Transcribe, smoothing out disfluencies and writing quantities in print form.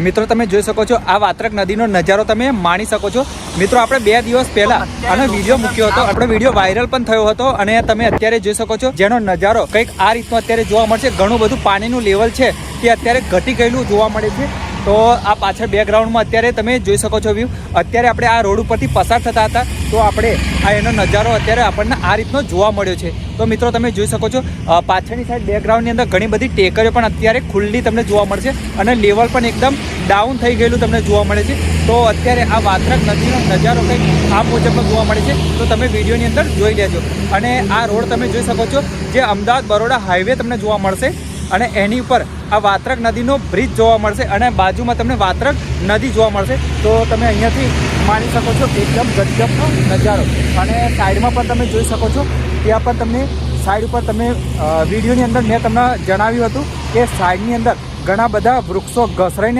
મિત્રો તમે જોઈ શકો છો આ વાત્રક નદીનો નજારો તમે માણી શકો છો। મિત્રો આપણે 2 દિવસ પહેલા આનો વિડીયો મૂક્યો હતો, આપણો વિડીયો વાયરલ પણ થયો હતો અને તમે અત્યારે જોઈ શકો છો જેનો નજારો કંઈક આ રીતનો અત્યારે જોવા મળશે। ઘણું બધું પાણીનું લેવલ છે તે અત્યારે ઘટી ગયેલું જોવા મળે છે। તો આ પાછળ બેકગ્રાઉન્ડમાં અત્યારે તમે જોઈ શકો છો વ્યૂ। અત્યારે આપણે આ રોડ ઉપરથી પસાર થતા હતા તો આપણે આ એનો નજારો અત્યારે આપણને આ રીતનો જોવા મળ્યો છે। તો મિત્રો તમે જોઈ શકો છો પાછળની સાઈડ બેકગ્રાઉન્ડની અંદર ઘણી બધી ટેકરીઓ પણ અત્યારે ખુલ્લી તમને જોવા મળશે અને લેવલ પણ એકદમ ડાઉન થઈ ગયેલું તમને જોવા મળે છે। તો અત્યારે આ વાત્રક નદીનો નજારો કંઈક આ મુજબનો જોવા મળે છે, તો તમે વિડીયોની અંદર જોઈ લેજો। અને આ રોડ તમે જોઈ શકો છો જે અમદાવાદ બરોડા હાઈવે તમને જોવા મળશે અને એની ઉપર આ વાત્રક નદીનો બ્રિજ જોવા મળશે અને બાજુમાં તમને વાત્રક નદી જોવા મળશે। તો તમે અહીંયાથી માણી શકો છો એકદમ ગજબનો નજારો। અને સાઈડમાં પણ તમે જોઈ શકો છો, ત્યાં પણ તમને સાઈડ ઉપર તમે વિડીયોની અંદર મેં તમને જણાવ્યું હતું કે સાઈડની અંદર ઘણા બધા વૃક્ષો ઘસરાઈને